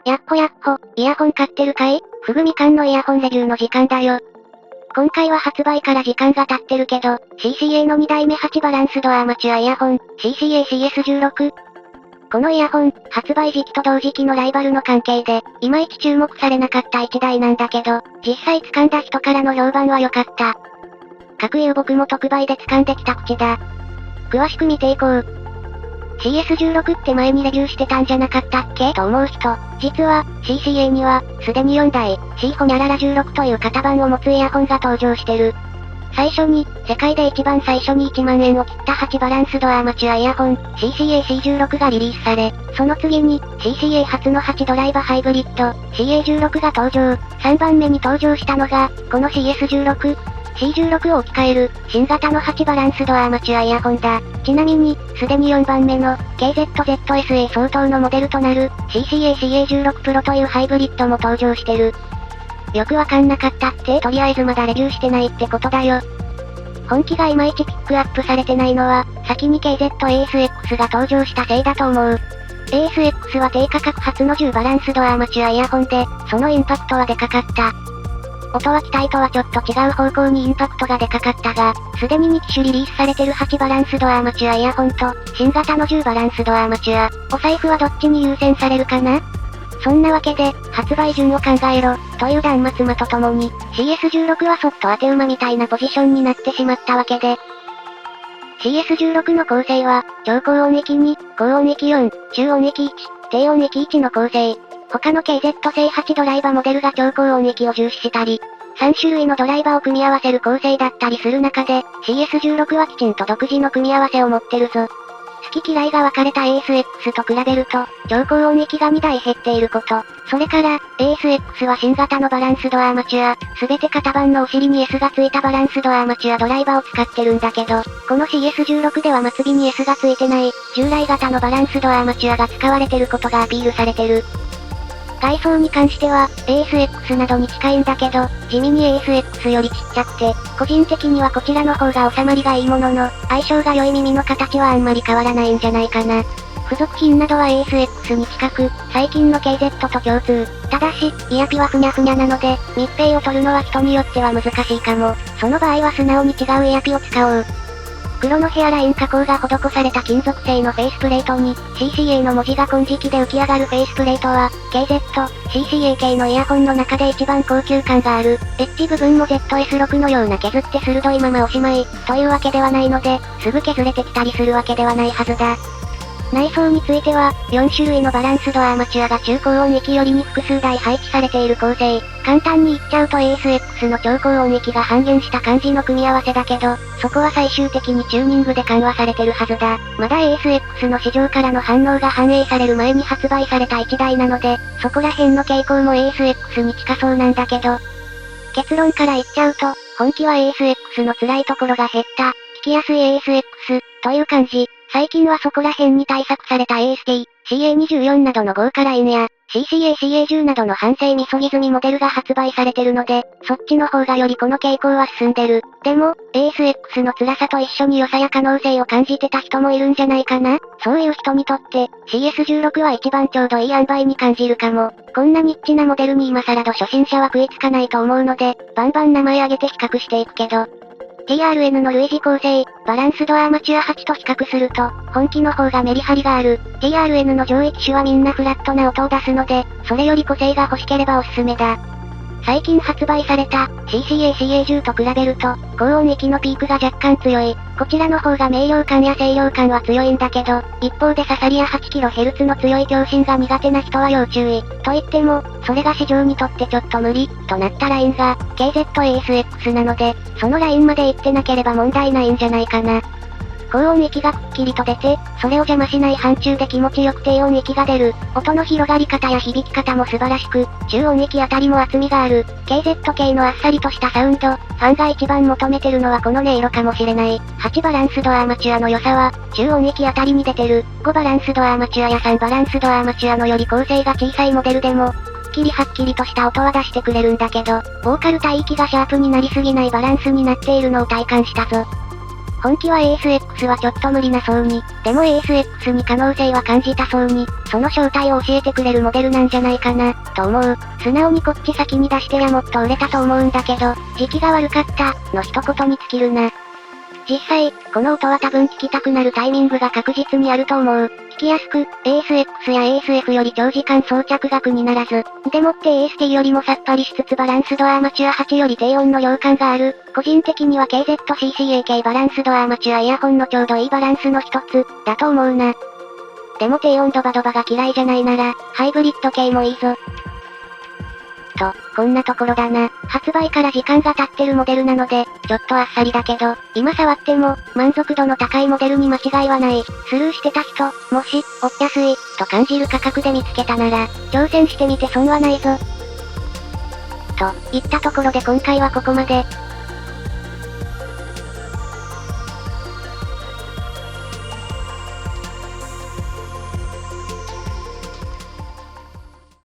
やっほやっほ、イヤホン買ってるかい？ふぐみかんのイヤホンレビューの時間だよ。今回は発売から時間が経ってるけど、CCA の2代目8バランスドアーマチュアイヤホン、CCA CS16。このイヤホン、発売時期と同時期のライバルの関係で、いまいち注目されなかった1台なんだけど、実際掴んだ人からの評判は良かった。各有僕も特売で掴んできた口だ。詳しく見ていこう。CS16 って前にレビューしてたんじゃなかったっけと思う人、実は、CCA には、すでに4台、シーホニャララ16という型番を持つイヤホンが登場してる。最初に、世界で一番最初に1万円を切った8バランスドアーマチュアイヤホン、CCA-C16 がリリースされ、その次に、CCA 初の8ドライバハイブリッド、CA16 が登場。3番目に登場したのが、この CS16。C16 を置き換える、新型の8バランスドアーマチュアイヤホンだ。ちなみに、すでに4番目の、KZZSA 相当のモデルとなる、CCA-CA16 Pro というハイブリッドも登場してる。よくわかんなかったって、とりあえずまだレビューしてないってことだよ。本気がいまいちピックアップされてないのは、先に KZASX が登場したせいだと思う。ASX は低価格初の10バランスドアーマチュアイヤホンで、そのインパクトはでかかった。音は期待とはちょっと違う方向にインパクトがでかかったが、すでに2機種リリースされてる8バランスドアーマチュアイヤホンと、新型の10バランスドアーマチュア、お財布はどっちに優先されるかな？そんなわけで、発売順を考えろ、という断末魔とともに、CS16 はそっと当て馬みたいなポジションになってしまったわけで。CS16 の構成は、超高音域2、高音域4、中音域1、低音域1の構成。他の KZ 製8ドライバモデルが超高音域を重視したり、3種類のドライバを組み合わせる構成だったりする中で、CS16 はきちんと独自の組み合わせを持ってるぞ。好き嫌いが分かれた ASX と比べると、超高音域が2台減っていること。それから、ASX は新型のバランスドアーマチュア、すべて型番のお尻に S がついたバランスドアーマチュアドライバーを使ってるんだけど、この CS16 では末尾に S がついてない、従来型のバランスドアーマチュアが使われてることがアピールされてる。外装に関しては、ASX などに近いんだけど、地味に ASX よりちっちゃくて、個人的にはこちらの方が収まりがいいものの、相性が良い耳の形はあんまり変わらないんじゃないかな。付属品などは ASX に近く、最近の KZ と共通。ただし、イヤピはふにゃふにゃなので、密閉を取るのは人によっては難しいかも。その場合は素直に違うイヤピを使おう。黒のヘアライン加工が施された金属製のフェイスプレートに、CCA の文字が金色で浮き上がるフェイスプレートは、KZ、CCA 系のイヤホンの中で一番高級感がある。エッジ部分も ZS6 のような削って鋭いままおしまい、というわけではないので、すぐ削れてきたりするわけではないはずだ。内装については、4種類のバランスドアーマチュアが中高音域よりに複数台配置されている構成。簡単に言っちゃうと ASX の超高音域が半減した感じの組み合わせだけど、そこは最終的にチューニングで緩和されてるはずだ。まだ ASX の市場からの反応が反映される前に発売された1台なので、そこら辺の傾向も ASX に近そうなんだけど。結論から言っちゃうと、本気は ASX の辛いところが減った、聞きやすい ASX、という感じ。最近はそこら辺に対策された AST、CA24 などの豪華ラインや、CCA、CA10 などの反省みそぎ済みモデルが発売されてるので、そっちの方がよりこの傾向は進んでる。でも、ASX の辛さと一緒に良さや可能性を感じてた人もいるんじゃないかな？そういう人にとって、CS16 は一番ちょうどいい塩梅に感じるかも。こんなニッチなモデルに今更初心者は食いつかないと思うので、バンバン名前挙げて比較していくけど、TRN の類似構成、バランスドアーマチュア8と比較すると、本気の方がメリハリがある。TRN の上位機種はみんなフラットな音を出すので、それより個性が欲しければおすすめだ。最近発売された CCA-CA10 と比べると、高音域のピークが若干強い。こちらの方が明瞭感や清涼感は強いんだけど、一方で刺さりや 8kHz の強い共振が苦手な人は要注意。と言っても、それが市場にとってちょっと無理、となったラインが、KZASX なので、そのラインまで行ってなければ問題ないんじゃないかな。高音域がくっきりと出て、それを邪魔しない範疇で気持ちよく低音域が出る。音の広がり方や響き方も素晴らしく、中音域あたりも厚みがある。KZ 系のあっさりとしたサウンド、ファンが一番求めてるのはこの音色かもしれない。8バランスドアーマチュアの良さは、中音域あたりに出てる。5バランスドアーマチュアや3バランスドアーマチュアのより構成が小さいモデルでも、くっきりはっきりとした音は出してくれるんだけど、ボーカル帯域がシャープになりすぎないバランスになっているのを体感したぞ。本気は ASX はちょっと無理なそうに、でも ASX に可能性は感じたそうに、その正体を教えてくれるモデルなんじゃないかな、と思う。素直にこっち先に出してりゃもっと売れたと思うんだけど、時期が悪かった、の一言に尽きるな。実際、この音は多分聞きたくなるタイミングが確実にあると思う。聞きやすく、ASX や ASF より長時間装着額にならず、でもって AST よりもさっぱりしつつバランスドアーマチュア8より低音の量感がある。個人的には KZCCAK バランスドアーマチュアイヤホンのちょうどいいバランスの一つ、だと思うな。でも低音ドバドバが嫌いじゃないなら、ハイブリッド系もいいぞ。と、こんなところだな。発売から時間が経ってるモデルなので、ちょっとあっさりだけど、今触っても、満足度の高いモデルに間違いはない。スルーしてた人、もし、お安い、と感じる価格で見つけたなら、挑戦してみて損はないぞ。といったところで今回はここまで。